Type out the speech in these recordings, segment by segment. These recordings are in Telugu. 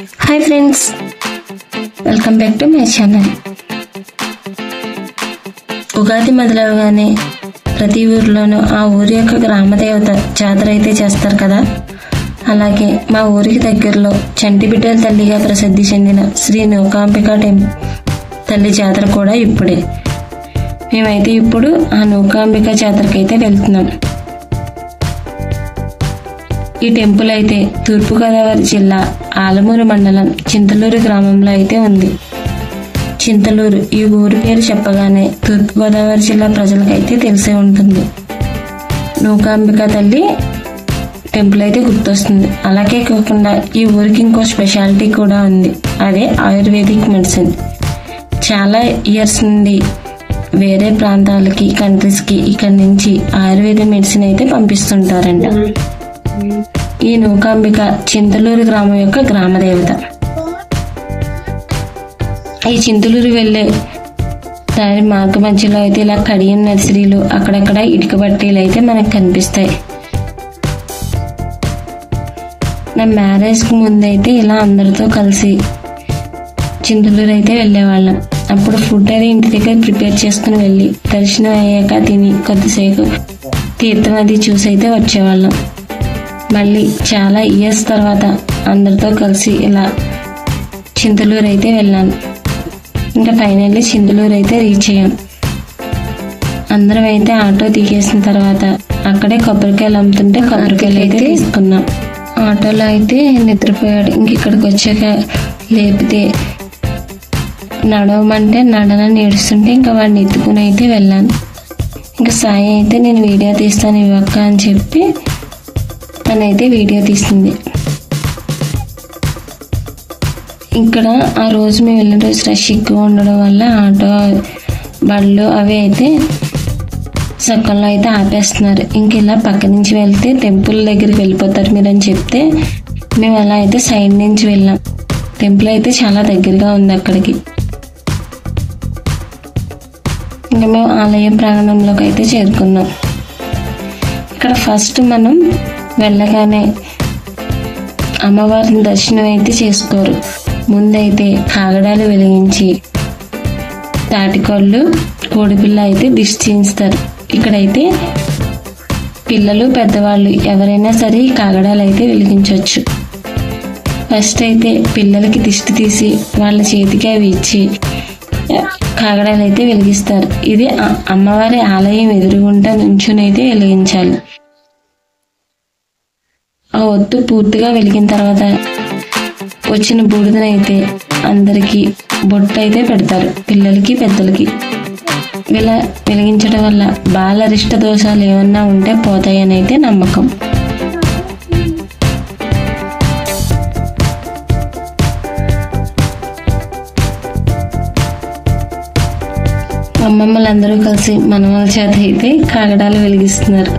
Hi friends, welcome back to my channel. Ugadi మొదలవగానే ప్రతి ఊరిలోనూ ఆ ఊరి యొక్క గ్రామదేవత జాతర అయితే చేస్తారు కదా. అలాగే మా ఊరికి దగ్గరలో చంటిబిడ్డల తల్లిగా ప్రసిద్ధి చెందిన శ్రీ నూకాంబిక తల్లి జాతర కూడా ఇప్పుడే. మేమైతే ఇప్పుడు ఆ నూకాంబిక జాతరకి అయితే వెళ్తున్నాం. ఈ టెంపుల్ అయితే తూర్పుగోదావరి జిల్లా ఆలమూరు మండలం చింతలూరు గ్రామంలో అయితే ఉంది. చింతలూరు ఈ ఊరి పేరు చెప్పగానే తూర్పుగోదావరి జిల్లా ప్రజలకైతే తెలిసే ఉంటుంది. నూకాంబిక తల్లి టెంపుల్ అయితే గుర్తొస్తుంది. అలాగే కాకుండా ఈ ఊరికి ఇంకో స్పెషాలిటీ కూడా ఉంది, అదే ఆయుర్వేదిక్ మెడిసిన్. చాలా ఇయర్స్ నుండి వేరే ప్రాంతాలకి కంట్రీస్కి ఇక్కడి నుంచి ఆయుర్వేద మెడిసిన్ అయితే పంపిస్తుంటారంట. ఈ నూకాంబిక చింతలూరు గ్రామం యొక్క గ్రామదేవత. ఈ చింతలూరు వెళ్ళే దాని మార్గ మధ్యలో అయితే ఇలా కడియం నర్సరీలు, అక్కడక్కడ ఇటుక బట్టీలు అయితే మనకు కనిపిస్తాయి. నా మ్యారేజ్కి ముందైతే ఇలా అందరితో కలిసి చింతలూరు అయితే వెళ్ళేవాళ్ళం. అప్పుడు ఫుడ్ అయితే ఇంటి దగ్గర ప్రిపేర్ చేసుకుని వెళ్ళి దర్శనం అయ్యాక తిని కొద్దిసేపు తీర్థం అది చూసి అయితే వచ్చేవాళ్ళం. మళ్ళీ చాలా ఇయర్స్ తర్వాత అందరితో కలిసి ఇలా చింతలూరు అయితే వెళ్ళాను. ఇంకా ఫైనల్లీ చింతలూరు అయితే రీచ్ అయ్యాం. అందరం అయితే ఆటో దిగేసిన తర్వాత అక్కడే కొబ్బరికాయలు అమ్ముతుంటే కొబ్బరికాయలు అయితే తీసుకున్నాం. ఆటోలో అయితే నిద్రపోయాడు. ఇంక ఇక్కడికి వచ్చాక లేపితే నడవమంటే నడనని ఏడుస్తుంటే ఇంకా వాడిని ఎత్తుకుని అయితే వెళ్ళాను. ఇంకా సాయి అయితే నేను వీడియో తీస్తాను ఇవ్వక్క అని చెప్పి తనైతే వీడియో తీసింది. ఇక్కడ ఆ రోజు మేము వెళ్ళిన రోజు రష్ ఎక్కువ ఉండడం వల్ల ఆటో బళ్ళు అవి అయితే సగంలో అయితే ఆపేస్తున్నారు. ఇంక ఇలా పక్క నుంచి వెళ్తే టెంపుల్ దగ్గరికి వెళ్ళిపోతారు మీరు అని చెప్తే మేము అలా అయితే సైడ్ నుంచి వెళ్ళాం. టెంపుల్ అయితే చాలా దగ్గరగా ఉంది అక్కడికి. ఇంకా మేము ఆలయ ప్రాంగణంలోకి అయితే చేరుకున్నాం. ఇక్కడ ఫస్ట్ మనం వెళ్ళగానే అమ్మవారిని దర్శనం అయితే చేసుకోరు. ముందైతే కాగడాలు వెలిగించి తాటికొళ్ళు కోడిపిల్ల అయితే దిష్టి తీస్తారు. ఇక్కడైతే పిల్లలు పెద్దవాళ్ళు ఎవరైనా సరే ఈ కాగడాలు అయితే వెలిగించవచ్చు. ఫస్ట్ అయితే పిల్లలకి దిష్టి తీసి వాళ్ళ చేతికి అవి ఇచ్చి కాగడాలు అయితే వెలిగిస్తారు. ఇది అమ్మవారి ఆలయం ఎదురుగుంటా నుంచుని అయితే వెలిగించాలి. ఆ ఒత్తు పూర్తిగా వెలిగిన తర్వాత వచ్చిన బూడిదనైతే అందరికీ బొట్టు అయితే పెడతారు, పిల్లలకి పెద్దలకి. ఇలా వెలిగించడం వల్ల బాలరిష్ట దోషాలు ఏమన్నా ఉంటే పోతాయని అయితే నమ్మకం. అమ్మమ్మలందరూ కలిసి మనవల చేత అయితే కాగడాలు వెలిగిస్తున్నారు.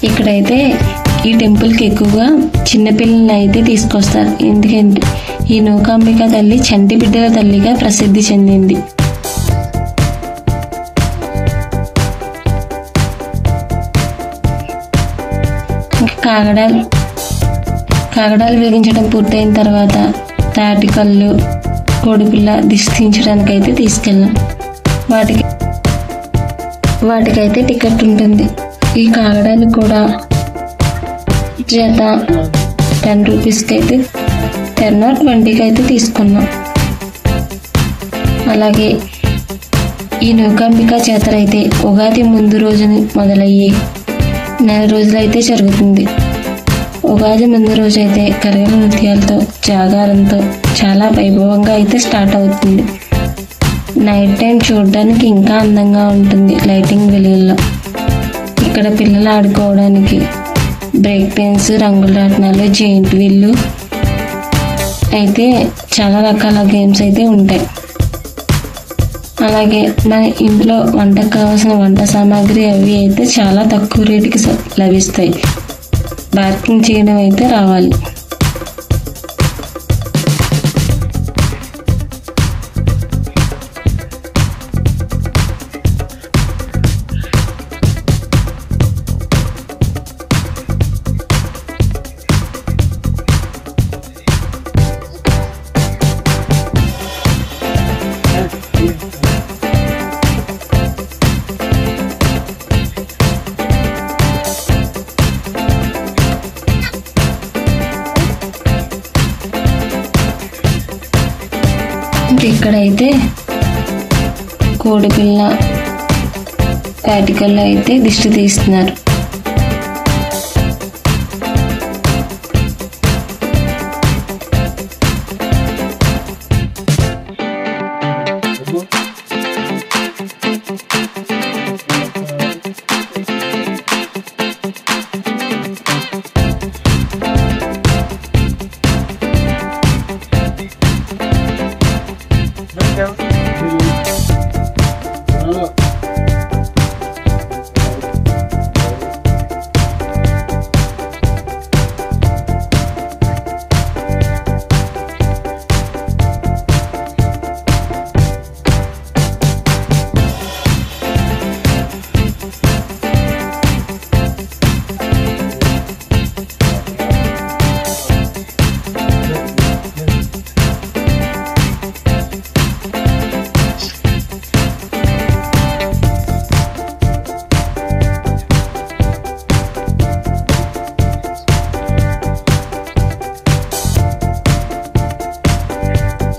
ఇక్కడైతే ఈ టెంపుల్కి ఎక్కువగా చిన్నపిల్లల్ని అయితే తీసుకొస్తారు. ఎందుకంటే ఈ నూకాంబిక తల్లి చంటి బిడ్డల తల్లిగా ప్రసిద్ధి చెందింది. కాగడాలు వెలిగించడం పూర్తయిన తర్వాత తాటికల్లు కోడిపిల్ల దిష్టించడానికి అయితే తీసుకెళ్ళాం. వాటికైతే టికెట్ ఉంటుంది. ఈ కాగడాలు కూడా జత 10 రూపీస్కి అయితే 10 or 20కి అయితే తీసుకున్నాం. అలాగే ఈ నూకాంబిక జాతర అయితే ఉగాది ముందు రోజుని మొదలయ్యి 4 రోజులైతే జరుగుతుంది. ఉగాది ముందు రోజు అయితే కరగల నృత్యాలతో జాగారంతో చాలా వైభవంగా అయితే స్టార్ట్ అవుతుంది. నైట్ టైం చూడడానికి ఇంకా అందంగా ఉంటుంది లైటింగ్ వెలుగుల్లో. ఇక్కడ పిల్లలు ఆడుకోవడానికి బ్రేక్ డాన్స్, రంగుల రాట్నాలు, జెయింట్ వీళ్ళు అయితే చాలా రకాల గేమ్స్ అయితే ఉంటాయి. అలాగే మన ఇంట్లో వంటకు కావాల్సిన వంట సామాగ్రి అవి అయితే చాలా తక్కువ రేటుకి లభిస్తాయి. పార్కింగ్ చేయడం అయితే రావాలి. ఇక్కడైతే కోడిపిల్ల పాటికల్లో అయితే దిష్టి తీస్తున్నారు.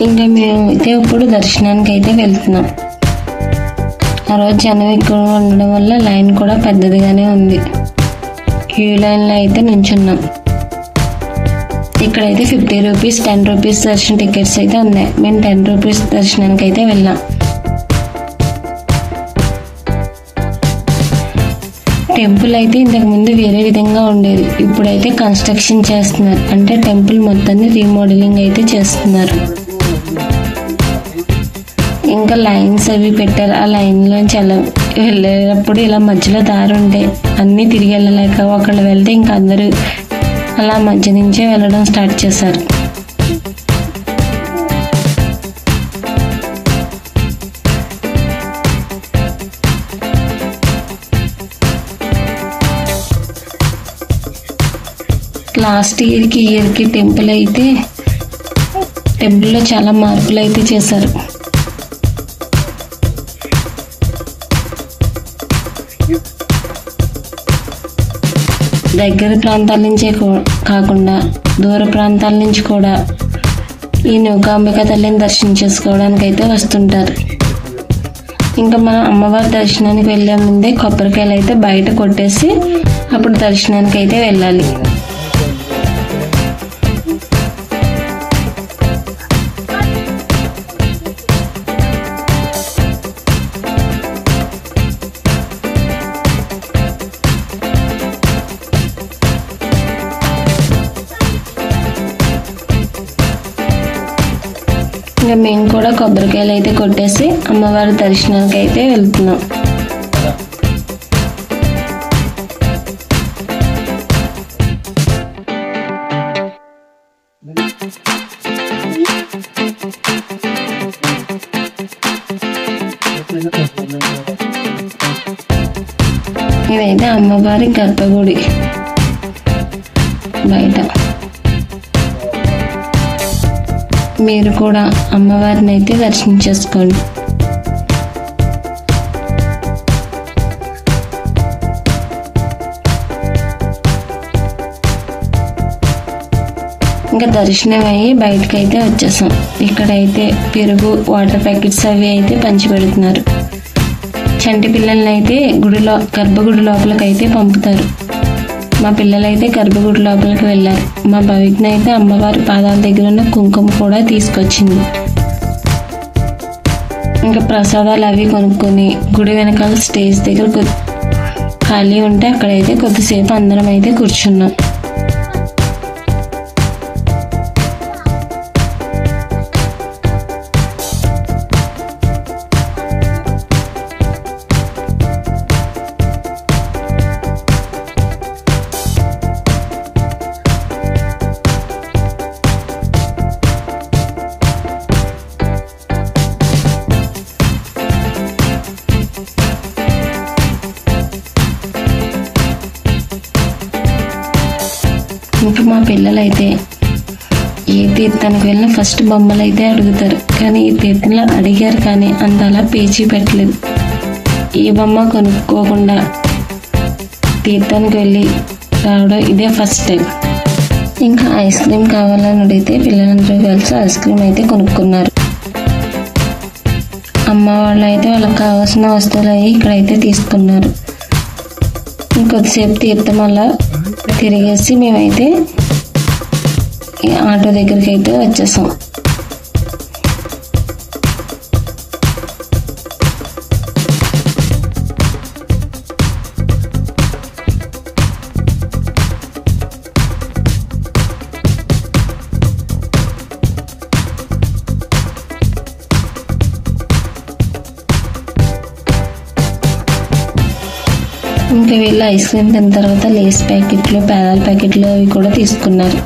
ఇంకా మేము అయితే ఇప్పుడు దర్శనానికి అయితే వెళ్తున్నాం. ఆ రోజు జనం ఎక్కువ ఉండడం వల్ల లైన్ కూడా పెద్దదిగానే ఉంది. క్యూ లైన్లో అయితే నించున్నాం. ఇక్కడైతే 50 రూపీస్ 10 రూపీస్ దర్శన టికెట్స్ అయితే ఉన్నాయి. మేము 10 రూపీస్ దర్శనానికి అయితే వెళ్ళాం. టెంపుల్ అయితే ఇంతకుముందు వేరే విధంగా ఉండేది. ఇప్పుడైతే కన్స్ట్రక్షన్ చేస్తున్నారు, అంటే టెంపుల్ మొత్తాన్ని రీమోడలింగ్ అయితే చేస్తున్నారు. ఇంకా లైన్స్ అవి పెట్టారు. ఆ లైన్లోంచి వెళ్ళేటప్పుడు ఇలా మధ్యలో దారి ఉంటే అన్నీ తిరిగి వెళ్ళలేక ఒకళ్ళు వెళ్తే ఇంకా అందరూ అలా మధ్య నుంచే వెళ్ళడం స్టార్ట్ చేశారు. లాస్ట్ ఇయర్కి టెంపుల్లో చాలా మార్పులు అయితే చేశారు. దగ్గర ప్రాంతాల నుంచే కాకుండా దూర ప్రాంతాల నుంచి కూడా ఈ నూకాంబిక తల్లిని దర్శనం చేసుకోవడానికి అయితే వస్తుంటారు. ఇంకా మనం అమ్మవారి దర్శనానికి వెళ్ళే ముందే కొబ్బరికాయలు అయితే బయట కొట్టేసి అప్పుడు దర్శనానికి అయితే వెళ్ళాలి. ఇంకా మేము కూడా కొబ్బరికాయలు అయితే కొట్టేసి అమ్మవారి దర్శనానికి అయితే వెళ్తున్నాం. ఇదైతే అమ్మవారి గర్భగుడి బయట. మీరు కూడా అమ్మవారిని అయితే దర్శనం చేసుకోండి. ఇంకా దర్శనం అయ్యి బయటకు అయితే వచ్చేసాం. ఇక్కడైతే పెరుగు వాటర్ ప్యాకెట్స్ అవి అయితే పంచిపెడుతున్నారు. చంటి పిల్లల్ని అయితే గర్భగుడి లోపలికి అయితే పంపుతారు. మా పిల్లలైతే గర్భగుడి లోపలికి వెళ్ళారు. మా భవిజ్ఞ అయితే అమ్మవారి పాదాల దగ్గర ఉన్న కుంకుమ కూడా తీసుకొచ్చింది. ఇంకా ప్రసాదాలు అవి కొనుక్కొని గుడి వెనకాల స్టేజ్ దగ్గర ఖాళీ ఉంటే అక్కడైతే కొద్దిసేపు అందరం అయితే కూర్చున్నాం. ఇంకా మా పిల్లలైతే ఏ తీర్థానికి వెళ్ళినా ఫస్ట్ బొమ్మలు అయితే అడుగుతారు, కానీ ఈ తీర్థంలో అడిగారు కానీ అంతలా పేచీ పెట్టలేదు. ఏ బొమ్మ కొనుక్కోకుండా తీర్థానికి వెళ్ళి రావడం ఇదే ఫస్ట్ టైం. ఇంకా ఐస్ క్రీమ్ కావాలని అడిగితే పిల్లలందరూ కలిసి ఐస్ క్రీమ్ అయితే కొనుక్కున్నారు. అమ్మ వాళ్ళు అయితే వాళ్ళకి కావాల్సిన వస్తువులు అవి ఇక్కడైతే తీసుకున్నారు. ఇంకొద్దిసేపు తీర్థం అలా తిరిగేసి మేమైతే ఆటో దగ్గరికి అయితే వచ్చేసాం. ఇంకా వీళ్ళు ఐస్ క్రీమ్ తిన్న తర్వాత లేస్ ప్యాకెట్లు, పేదాల ప్యాకెట్లు అవి కూడా తీసుకున్నారు.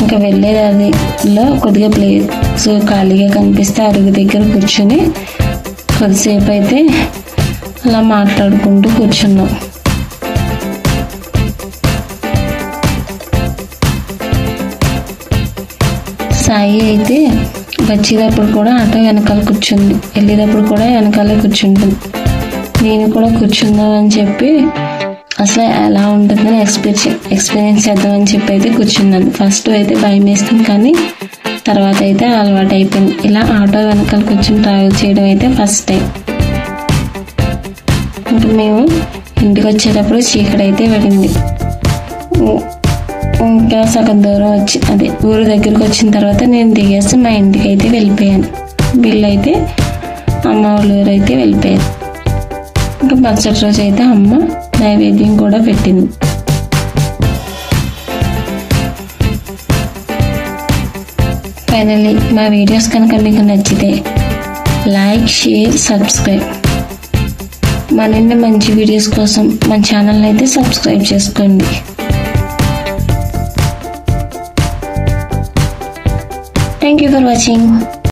ఇంకా వెళ్ళేదారిలో కొద్దిగా ప్లేస్ ఖాళీగా కనిపిస్తే అరుగు దగ్గర కూర్చొని కొద్దిసేపు అయితే అలా మాట్లాడుకుంటూ కూర్చున్నాం. సాయి అయితే వచ్చేటప్పుడు కూడా ఆటో వెనకాల కూర్చుంది, వెళ్ళేటప్పుడు కూడా వెనకాలే కూర్చుంటుంది. నేను కూడా కూర్చుందామని చెప్పి అసలు ఎలా ఉంటుందని ఎక్స్పీరియన్స్ చేద్దామని చెప్పి అయితే కూర్చున్నాను. ఫస్ట్ అయితే భయం వేస్తుంది, కానీ తర్వాత అయితే అలవాటు అయిపోయింది. ఇలా ఆటో వెనకాల కూర్చొని ట్రావెల్ చేయడం అయితే ఫస్ట్ టైం. ఇంకా మేము ఇంటికి వచ్చేటప్పుడు చీకటి అయితే పడింది. ఇంకా సగం దూరం వచ్చి ఊరు దగ్గరికి వచ్చిన తర్వాత నేను దిగేసి మా ఇంటికి అయితే వెళ్ళిపోయాను. వీళ్ళైతే అమ్మ వాళ్ళ ఊరు అయితే వెళ్ళిపోయారు. ఇంకా మరుసటి రోజు అయితే అమ్మ నైవేద్యం కూడా పెట్టింది. ఫైనల్లీ మా వీడియోస్ కనుక మీకు నచ్చితే లైక్, షేర్, సబ్స్క్రైబ్. మరిన్ని మంచి వీడియోస్ కోసం మన ఛానల్ అయితే సబ్స్క్రైబ్ చేసుకోండి. Thank you for watching.